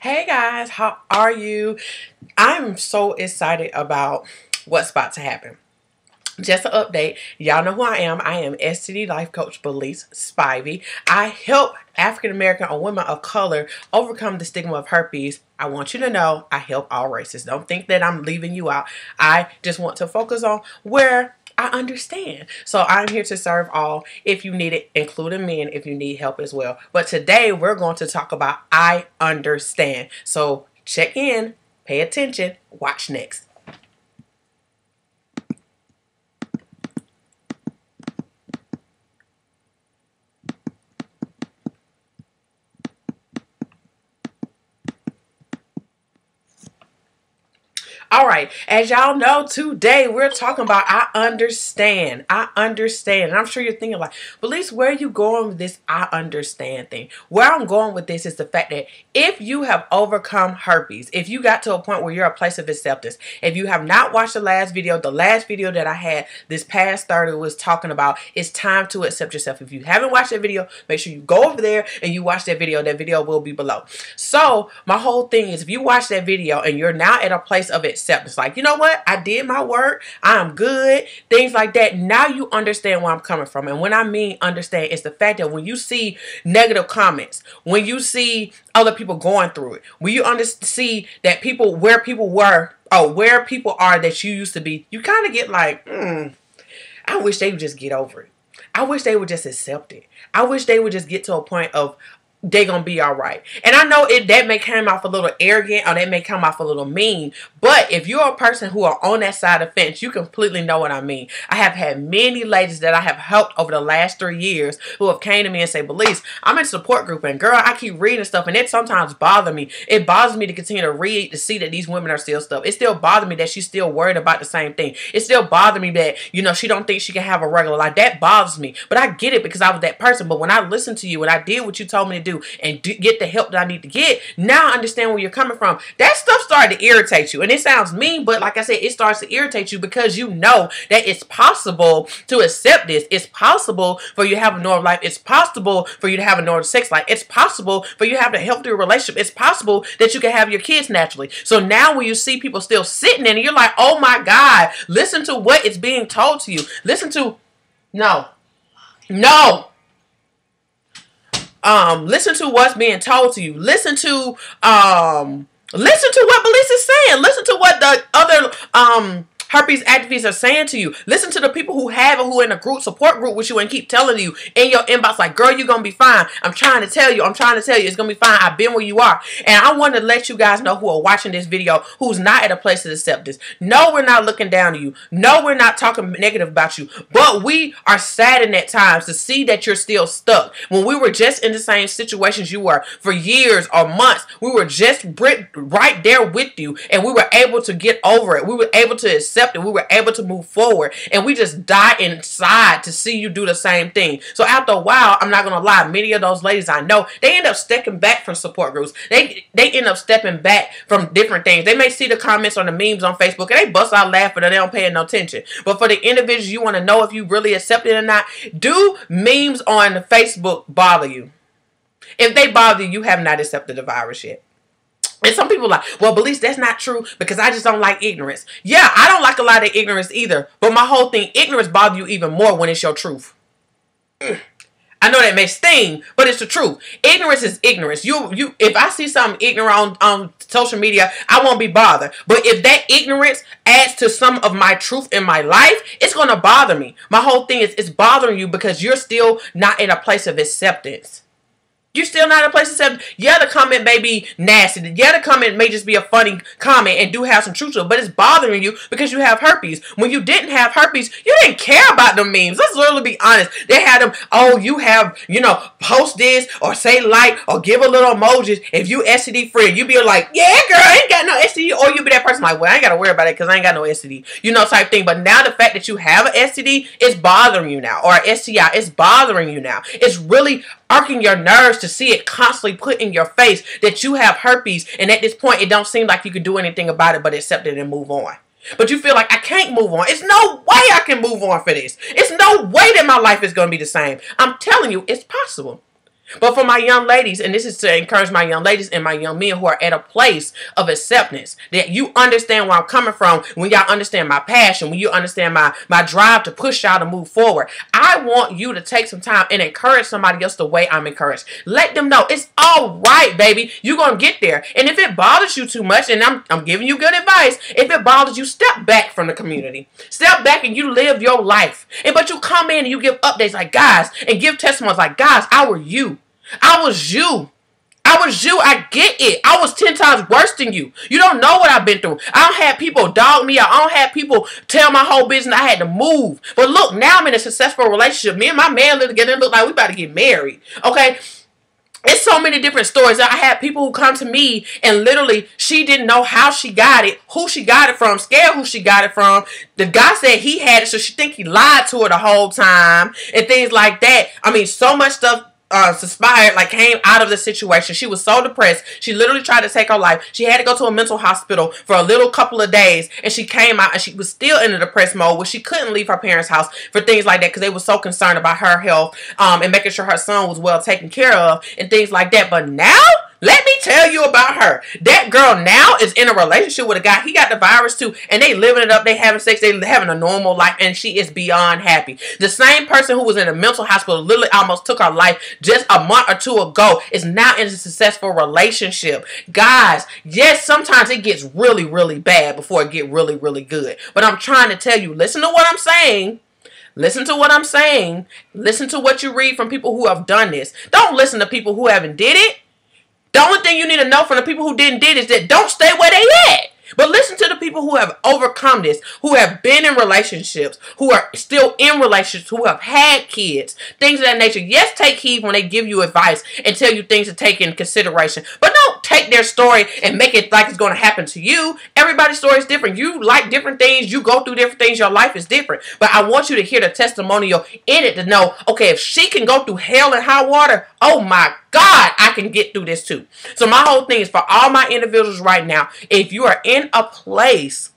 Hey guys, how are you? I'm so excited about what's about to happen. Just an update, y'all know who I am. I am STD Life Coach Belize Spivey. I help African American or women of color overcome the stigma of herpes. I want you to know I help all races. Don't think that I'm leaving you out. I just want to focus on where I understand. So I'm here to serve all if you need it, including men if you need help as well. But today we're going to talk about I understand. So check in, pay attention, watch next. All right, as y'all know, today we're talking about I understand. I understand. And I'm sure you're thinking like, Belize, where are you going with this I understand thing? Where I'm going with this is the fact that if you have overcome herpes, if you got to a point where you're a place of acceptance, if you have not watched the last video that I had this past Thursday was talking about it's time to accept yourself. If you haven't watched that video, make sure you go over there and you watch that video. That video will be below. So my whole thing is if you watch that video and you're now at a place of acceptance, like, you know what, I did my work, I'm good, things like that. Now you understand where I'm coming from. And when I mean understand, it's the fact that when you see negative comments, when you see other people going through it, when you see that people, where people were, or where people are that you used to be, you kind of get like, I wish they would just get over it. I wish they would just accept it. I wish they would just get to a point of they gonna be all right. And I know that may come off a little arrogant or that may come off a little mean, but if you're a person who are on that side of the fence, you completely know what I mean. I have had many ladies that I have helped over the last 3 years who have came to me and say, Belize, I'm in a support group and girl, I keep reading stuff and it sometimes bothers me. It bothers me to continue to read to see that these women are still stuff. It still bothers me that she's still worried about the same thing. It still bothers me that, you know, she don't think she can have a regular life. That bothers me. But I get it because I was that person. But when I listened to you and I did what you told me to do, and get the help that I need to get, now I understand where you're coming from. That stuff started to irritate you. And it sounds mean, but like I said, it starts to irritate you because you know that it's possible to accept this. It's possible for you to have a normal life. It's possible for you to have a normal sex life. It's possible for you to have a healthy relationship. It's possible that you can have your kids naturally. So now when you see people still sitting in it, you're like, oh my God, listen to what is being told to you. Listen to, no. Listen to what's being told to you. Listen to what Belize is saying. Listen to what the other herpes activists are saying to you. Listen to the people who have it, who are in a group support group with you and keep telling you in your inbox like, girl, you're gonna be fine. I'm trying to tell you it's gonna be fine. I've been where you are. And I want to let you guys know who are watching this video who's not at a place of acceptance. No, we're not looking down on you. No, we're not talking negative about you. But we are saddened at times to see that you're still stuck. When we were just in the same situations you were for years or months, we were just right there with you and we were able to get over it. We were able to accept it. We were able to move forward and we just die inside to see you do the same thing. So after a while, I'm not gonna lie, many of those ladies I know, they end up stepping back from support groups. They end up stepping back from different things. They may see the comments on the memes on Facebook and they bust out laughing and they don't pay no attention. But for the individuals you want to know if you really accept it or not, do memes on Facebook bother you? If they bother you, you have not accepted the virus yet. And some people are like, well, Belize, that's not true because I just don't like ignorance. Yeah, I don't like a lot of ignorance either. But my whole thing, ignorance bothers you even more when it's your truth. I know that may sting, but it's the truth. Ignorance is ignorance. If I see something ignorant on social media, I won't be bothered. But if that ignorance adds to some of my truth in my life, it's going to bother me. My whole thing is it's bothering you because you're still not in a place of acceptance. You're still not in a place to accept. Yeah, the comment may be nasty. Yeah, the comment may just be a funny comment and do have some truth to it, but it's bothering you because you have herpes. When you didn't have herpes, you didn't care about them memes. Let's literally be honest. They had them, oh, you have, you know, post this or say like or give a little emojis. If you STD free, you be like, yeah, girl, I ain't got no STD. Or you be that person like, well, I ain't got to worry about it because I ain't got no STD. You know, type thing. But now the fact that you have an STD is bothering you now. Or an STI is bothering you now. It's really irking your nerves to see it constantly put in your face that you have herpes, and at this point it don't seem like you can do anything about it but accept it and move on. But you feel like I can't move on. It's no way I can move on for this. It's no way that my life is going to be the same. I'm telling you, it's possible. But for my young ladies, and this is to encourage my young ladies and my young men who are at a place of acceptance, that you understand where I'm coming from, when y'all understand my passion, when you understand my drive to push y'all to move forward. I want you to take some time and encourage somebody else the way I'm encouraged. Let them know it's all right, baby. You're going to get there. And if it bothers you too much, and I'm giving you good advice, if it bothers you, step back from the community. Step back and you live your life. But you come in and you give updates like, guys, and give testimonies like, guys, I was you. I was you. I get it. I was 10 times worse than you. You don't know what I've been through. I don't have people dog me out. I don't have people tell my whole business. I had to move. But look, now I'm in a successful relationship. Me and my man live together and look like we about to get married. Okay? It's so many different stories. I had people who come to me and literally she didn't know how she got it, who she got it from, scared who she got it from. The guy said he had it, so she think he lied to her the whole time and things like that. I mean, so much stuff conspired, like came out of the situation. She was so depressed. She literally tried to take her life. She had to go to a mental hospital for a little couple of days, and she came out and she was still in a depressed mode where she couldn't leave her parents' house for things like that because they were so concerned about her health and making sure her son was well taken care of and things like that. But now, let me tell you about her. That girl now is in a relationship with a guy. He got the virus too. And they living it up. They having sex. They having a normal life. And she is beyond happy. The same person who was in a mental hospital literally almost took her life just a month or two ago is now in a successful relationship. Guys, yes, sometimes it gets really, really bad before it get really, really good. But I'm trying to tell you, listen to what I'm saying. Listen to what I'm saying. Listen to what you read from people who have done this. Don't listen to people who haven't did it. The only thing you need to know from the people who didn't did is that don't stay where they at. But listen to the people who have overcome this, who have been in relationships, who are still in relationships, who have had kids, things of that nature. Yes, take heed when they give you advice and tell you things to take in consideration. But don't take their story and make it like it's going to happen to you. Everybody's story is different. You like different things. You go through different things. Your life is different. But I want you to hear the testimonial in it to know, okay, if she can go through hell and high water, oh my God, I can get through this too. So my whole thing is for all my individuals right now, if you are in a place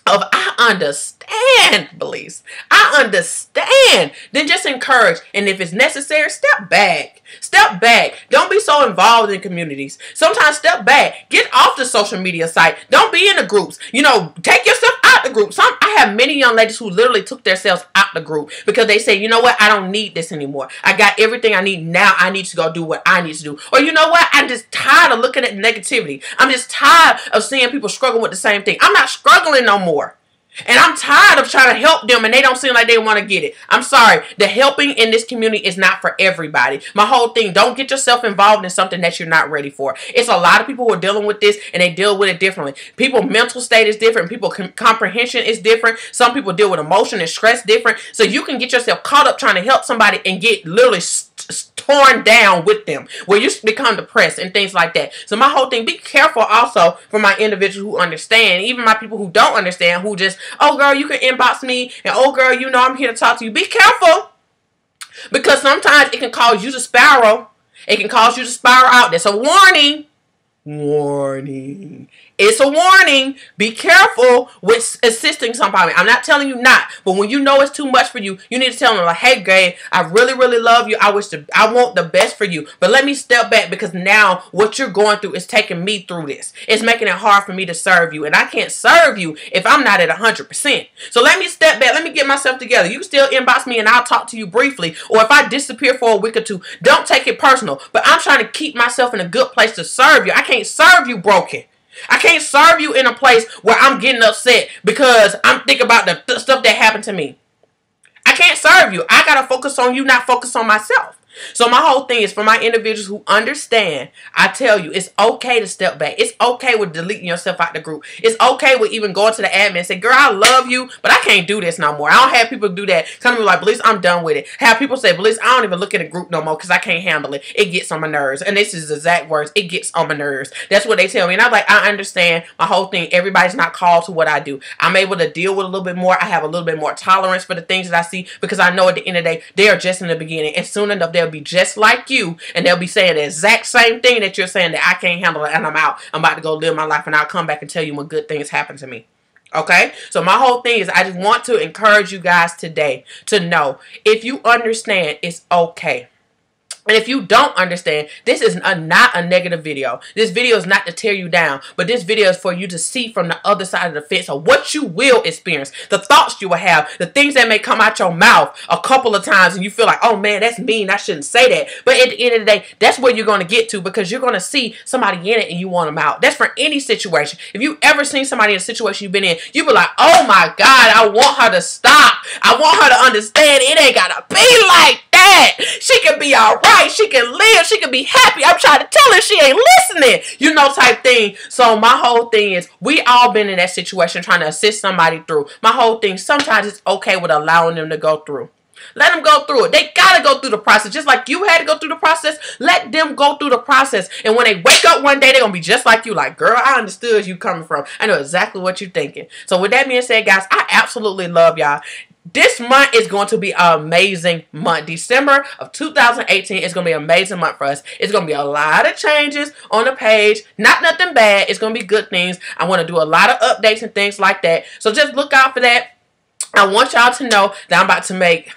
of I understand, Belize, I understand, then just encourage. And if it's necessary, step back. Step back. Don't be so involved in communities. Sometimes step back. Get off the social media site. Don't be in the groups. You know, take yourself out the group. I have many young ladies who literally took themselves out the group because they say, you know what, I don't need this anymore. I got everything I need now. I need to go do what I need to do. Or you know what, I'm just tired of looking at negativity. I'm just tired of seeing people struggle with the same thing. I'm not struggling no more. And I'm tired of trying to help them and they don't seem like they want to get it. I'm sorry. The helping in this community is not for everybody. My whole thing, don't get yourself involved in something that you're not ready for. It's a lot of people who are dealing with this and they deal with it differently. People's mental state is different. People's comprehension is different. Some people deal with emotion and stress different. So you can get yourself caught up trying to help somebody and get literally torn down with them where you become depressed and things like that. So my whole thing, be careful also for my individuals who understand, even my people who don't understand, who just, oh girl, you can inbox me, and oh girl, you know I'm here to talk to you. Be careful, because sometimes it can cause you to spiral. It can cause you to spiral out. That's a warning. Warning. It's a warning. Be careful with assisting somebody. I'm not telling you not, but when you know it's too much for you, you need to tell them like, hey, Gay, I really, really love you. I want the best for you, but let me step back because now what you're going through is taking me through this. It's making it hard for me to serve you, and I can't serve you if I'm not at 100%. So let me step back. Let me get myself together. You can still inbox me and I'll talk to you briefly, or if I disappear for a week or two, don't take it personal, but I'm trying to keep myself in a good place to serve you. I can't serve you broken. I can't serve you in a place where I'm getting upset because I'm thinking about the stuff that happened to me. I can't serve you. I got to focus on you, not focus on myself. So my whole thing is for my individuals who understand, I tell you, it's okay to step back. It's okay with deleting yourself out the group. It's okay with even going to the admin and say, girl, I love you, but I can't do this no more. I don't have people do that. Come to me like, Belize, I'm done with it. Have people say, Belize, I don't even look at a group no more because I can't handle it. It gets on my nerves. And this is the exact words. It gets on my nerves. That's what they tell me. And I'm like, I understand. My whole thing, everybody's not called to what I do. I'm able to deal with a little bit more. I have a little bit more tolerance for the things that I see because I know at the end of the day, they are just in the beginning. And soon enough, they'll be just like you, and they'll be saying the exact same thing that you're saying, that I can't handle it and I'm out. I'm about to go live my life, and I'll come back and tell you when good things happen to me. Okay? So my whole thing is I just want to encourage you guys today to know, if you understand, it's okay. And if you don't understand, this is not a negative video. This video is not to tear you down, but this video is for you to see from the other side of the fence of what you will experience, the thoughts you will have, the things that may come out your mouth a couple of times and you feel like, oh man, that's mean, I shouldn't say that. But at the end of the day, that's where you're going to get to, because you're going to see somebody in it and you want them out. That's for any situation. If you ever seen somebody in a situation you've been in, you be like, oh my God, I want her to stop. I want her to understand it ain't got to be like that. She can be all right. She can live. She can be happy. I'm trying to tell her she ain't listening. You know, type thing. So my whole thing is, we all been in that situation trying to assist somebody through. My whole thing, sometimes it's okay with allowing them to go through. Let them go through it. They got to go through the process. Just like you had to go through the process, let them go through the process. And when they wake up one day, they're going to be just like you. Like, girl, I understood you coming from. I know exactly what you're thinking. So with that being said, guys, I absolutely love y'all. This month is going to be an amazing month. December of 2018 is going to be an amazing month for us. It's going to be a lot of changes on the page. Not nothing bad. It's going to be good things. I want to do a lot of updates and things like that. So just look out for that. I want y'all to know that I'm about to make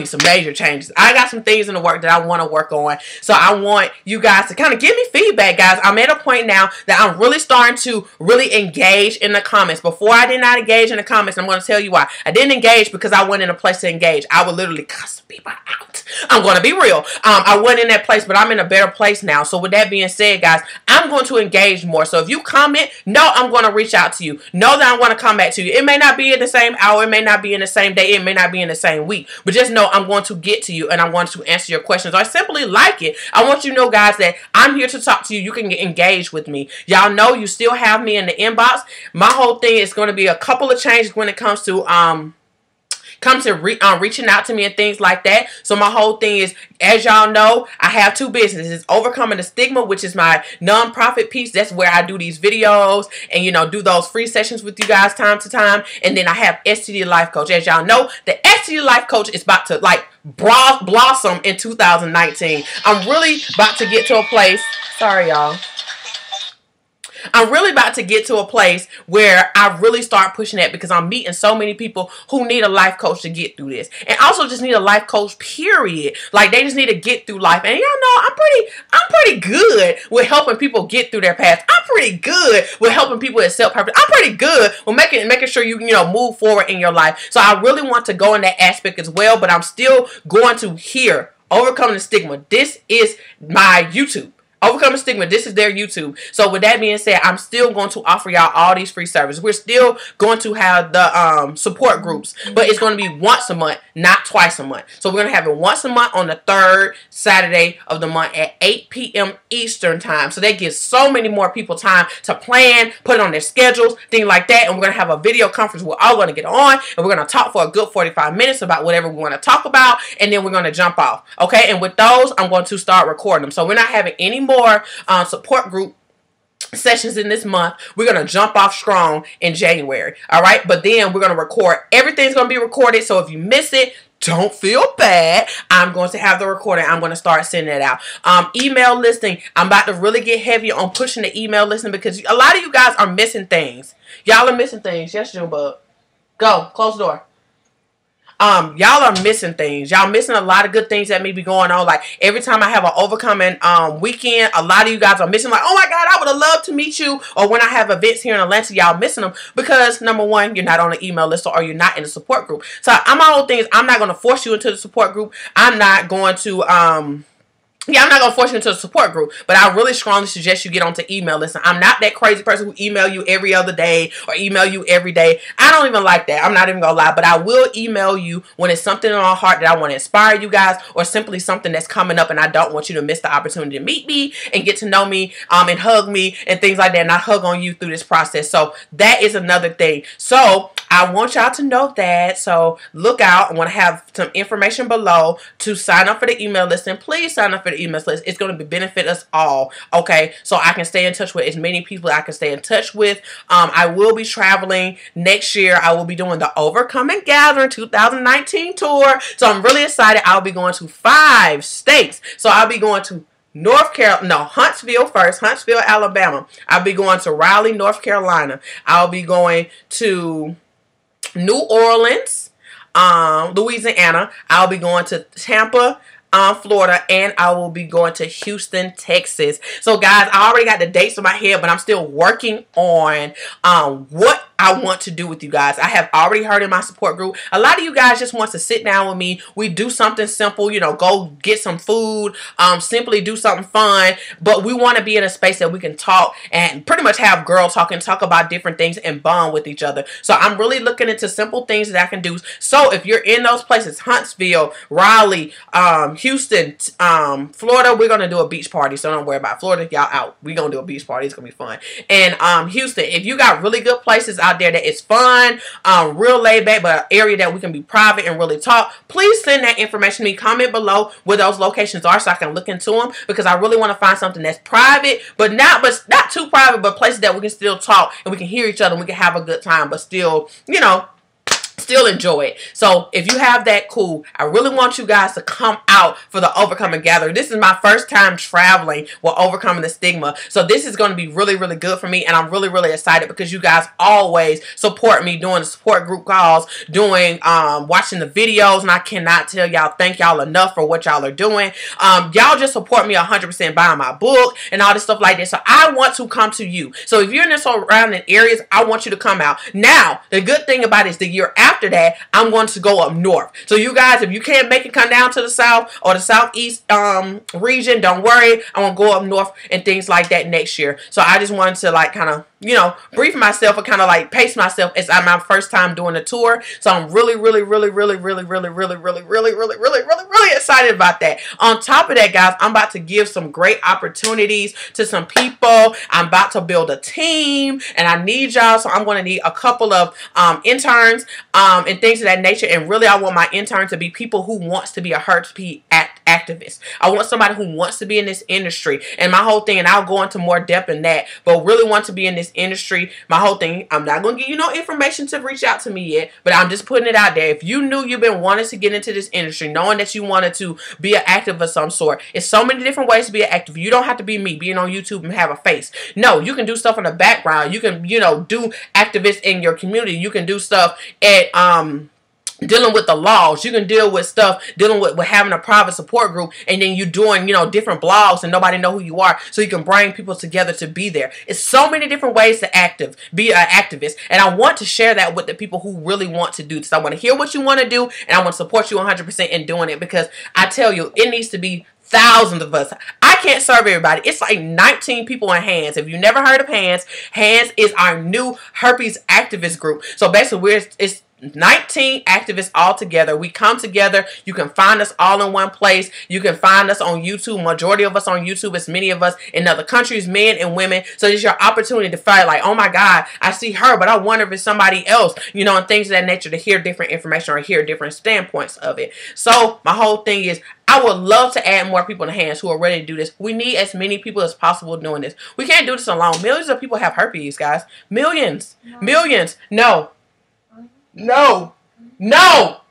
some major changes. I got some things in the work that I want to work on. So I want you guys to kind of give me feedback, guys. I'm at a point now that I'm really starting to really engage in the comments. Before, I did not engage in the comments. I'm going to tell you why. I didn't engage because I wasn't in a place to engage. I would literally cuss people out. I'm going to be real. I wasn't in that place, but I'm in a better place now. So with that being said, guys, I'm going to engage more. So if you comment, know I'm going to reach out to you. Know that I want to come back to you. It may not be in the same hour. It may not be in the same day. It may not be in the same week. But just know I'm going to get to you and I want to answer your questions, or simply like it. I want you to know, guys, that I'm here to talk to you. You can get engaged with me. Y'all know you still have me in the inbox. My whole thing is going to be a couple of changes when it comes to reaching out to me and things like that. So my whole thing is, as y'all know, I have two businesses. Overcoming the Stigma, which is my non-profit piece. That's where I do these videos and, you know, do those free sessions with you guys time to time. And then I have STD Life Coach. As y'all know, the STD Life Coach is about to like blossom in 2019. I'm really about to get to a place. Sorry, y'all. I'm really about to get to a place where I really start pushing that, because I'm meeting so many people who need a life coach to get through this, and also just need a life coach, period. Like, they just need to get through life. And y'all know I'm pretty good with helping people get through their past. I'm pretty good with helping people accept purpose. I'm pretty good with making sure you move forward in your life. So I really want to go in that aspect as well, but I'm still going to Overcoming the Stigma. This is my YouTube. Overcoming Stigma, this is their YouTube. So with that being said, I'm still going to offer y'all all these free services. We're still going to have the support groups, but it's going to be once a month, not twice a month. So we're going to have it once a month on the third Saturday of the month at 8 p.m. Eastern time. So that gives so many more people time to plan, put it on their schedules, things like that. And we're going to have a video conference. We're all going to get on, and we're going to talk for a good 45 minutes about whatever we want to talk about, and then we're going to jump off. Okay, and with those, I'm going to start recording them. So we're not having any more support group sessions in this month. We're going to jump off strong in January. All right, but then we're going to record. Everything's going to be recorded, so if you miss it, don't feel bad. I'm going to have the recording. I'm going to start sending it out. Email listing. I'm about to really get heavy on pushing the email listing, because a lot of you guys are missing things. Y'all are missing things. Yes, Junebug. Go. Close the door. Y'all are missing things. Y'all missing a lot of good things that may be going on. Like, every time I have an overcoming weekend, a lot of you guys are missing, like, oh my God, I would have loved to meet you. Or when I have events here in Atlanta, y'all missing them because, number one, you're not on the email list, or you're not in the support group. So my whole thing is, I'm not going to force you into the support group. I'm not going to I'm not going to force you into a support group, but I really strongly suggest you get onto email list. I'm not that crazy person who email you every other day or email you every day. I don't even like that. I'm not even going to lie, but I will email you when it's something in my heart that I want to inspire you guys, or simply something that's coming up and I don't want you to miss the opportunity to meet me and get to know me and hug me and things like that, and I hug on you through this process. So that is another thing. So I want y'all to know that. So look out. I want to have some information below to sign up for the email list, and please sign up for the email list. It's going to benefit us all. Okay, so I can stay in touch with as many people I can stay in touch with. I will be traveling next year. I will be doing the Overcoming Gathering 2019 tour. So I'm really excited. I'll be going to 5 states. So I'll be going to Huntsville first, Huntsville, Alabama. I'll be going to Raleigh, North Carolina. I'll be going to New Orleans, Louisiana. I'll be going to Tampa, Florida, and I will be going to Houston, Texas. So guys, I already got the dates in my head, but I'm still working on what I want to do with you guys. I have already heard in my support group, a lot of you guys just want to sit down with me. We do something simple, you know, go get some food, simply do something fun, but we want to be in a space that we can talk and pretty much have girl talk and talk about different things and bond with each other. So I'm really looking into simple things that I can do. So if you're in those places, Huntsville, Raleigh, Houston, Florida, we're going to do a beach party. So don't worry about it. Florida, y'all out. We're going to do a beach party. It's going to be fun. And Houston, if you got really good places out there that is fun, real laid back, but an area that we can be private and really talk, please send that information to me. Comment below where those locations are so I can look into them, because I really want to find something that's private, but not too private, but places that we can still talk and we can hear each other and we can have a good time, but still, you know, still enjoy it. So if you have that, cool. I really want you guys to come out for the Overcoming Gathering. This is my first time traveling with Overcoming the Stigma. So this is going to be really, really good for me. And I'm really, really excited because you guys always support me doing the support group calls, doing, watching the videos. And I cannot tell y'all, thank y'all enough for what y'all are doing. Y'all just support me 100% buying my book and all this stuff like that. So I want to come to you. So if you're in the surrounding areas, I want you to come out. Now, the good thing about it is the year after that, I'm going to go up north. So you guys, if you can't make it come down to the south or the southeast region, don't worry. I'm going to go up north and things like that next year. So I just wanted to like kind of, you know, brief myself and kind of like pace myself. It's my first time doing a tour. So I'm really excited about that. On top of that, guys, I'm about to give some great opportunities to some people. I'm about to build a team and I need y'all. So I'm going to need a couple of interns and things of that nature. And really, I want my interns to be people who wants to be a herpes activist. I want somebody who wants to be in this industry. And my whole thing, and I'll go into more depth in that, but really want to be in this industry. My whole thing, I'm not going to give you no information to reach out to me yet, but I'm just putting it out there. If you knew you've been wanting to get into this industry, knowing that you wanted to be an active of some sort, it's so many different ways to be an active. You don't have to be me being on YouTube and have a face. No, you can do stuff in the background. You can, you know, do activists in your community. You can do stuff at dealing with the laws. You can deal with stuff dealing with having a private support group, and then you doing, you know, different blogs and nobody know who you are, so you can bring people together to be there. It's so many different ways to be an activist, and I want to share that with the people who really want to do this. I want to hear what you want to do, and I want to support you 100% in doing it, because I tell you, it needs to be thousands of us. I can't serve everybody. It's like 19 people in HANDS. If you never heard of HANDS, HANDS is our new herpes activist group. So basically, it's 19 activists all together. We come together. You can find us all in one place. You can find us on YouTube. Majority of us on YouTube. As many of us in other countries, men and women. So it's your opportunity to find like, oh my God, I see her, but I wonder if it's somebody else, you know, and things of that nature, to hear different information or hear different standpoints of it. So my whole thing is, I would love to add more people in HANDS who are ready to do this. We need as many people as possible doing this. We can't do this alone. Millions of people have herpes, guys. Millions. No. Millions. No. No. No.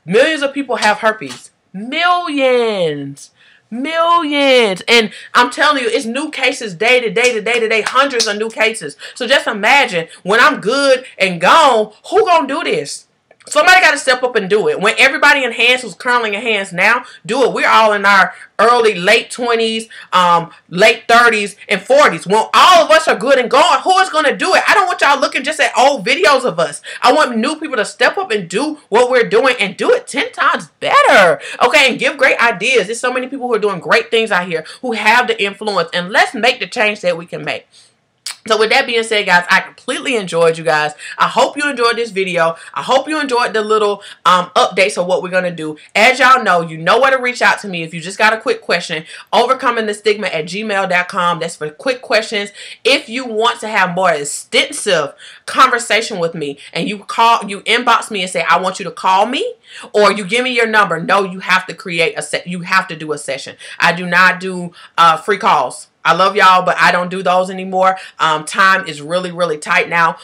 Millions of people have herpes. Millions. Millions. And I'm telling you, it's new cases day to day to day to day. Hundreds of new cases. So just imagine, when I'm good and gone, who gonna do this? Somebody got to step up and do it. When everybody in HANDS who's currently in HANDS now, do it. We're all in our late 20s, late 30s, and 40s. When all of us are good and gone, who is going to do it? I don't want y'all looking just at old videos of us. I want new people to step up and do what we're doing and do it 10 times better. Okay, and give great ideas. There's so many people who are doing great things out here who have the influence, and let's make the change that we can make. So with that being said, guys, I completely enjoyed you guys. I hope you enjoyed this video. I hope you enjoyed the little updates of what we're going to do. As y'all know, you know where to reach out to me if you just got a quick question. Overcomingthestigma@gmail.com. That's for quick questions. If you want to have more extensive conversation with me and you inbox me and say, I want you to call me, or you give me your number, no, you have to create you have to do a session. I do not do free calls. I love y'all, but I don't do those anymore. Time is really, really tight now.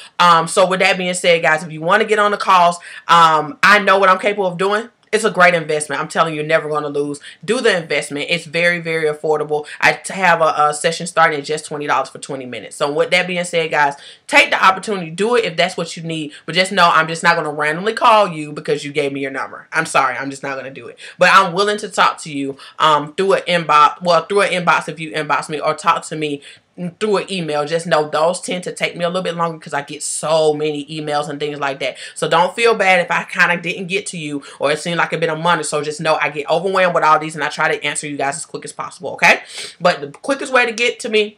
So with that being said, guys, if you want to get on the calls, I know what I'm capable of doing. It's a great investment. I'm telling you, you're never going to lose. Do the investment. It's very, very affordable. I have a session starting at just $20 for 20 minutes. So with that being said, guys, take the opportunity. Do it if that's what you need. But just know I'm just not going to randomly call you because you gave me your number. I'm sorry. I'm just not going to do it. But I'm willing to talk to you through an inbox. Well, through an inbox if you inbox me, or talk to me through an email. Just know those tend to take me a little bit longer because I get so many emails and things like that. So don't feel bad if I kind of didn't get to you or it seemed like it's been a month or so. Just know I get overwhelmed with all these and I try to answer you guys as quick as possible, okay? But the quickest way to get to me,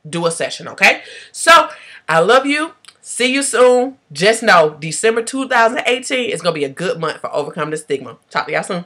do a session, okay? So I love you. See you soon. Just know December 2018 is going to be a good month for Overcome the Stigma. Talk to y'all soon.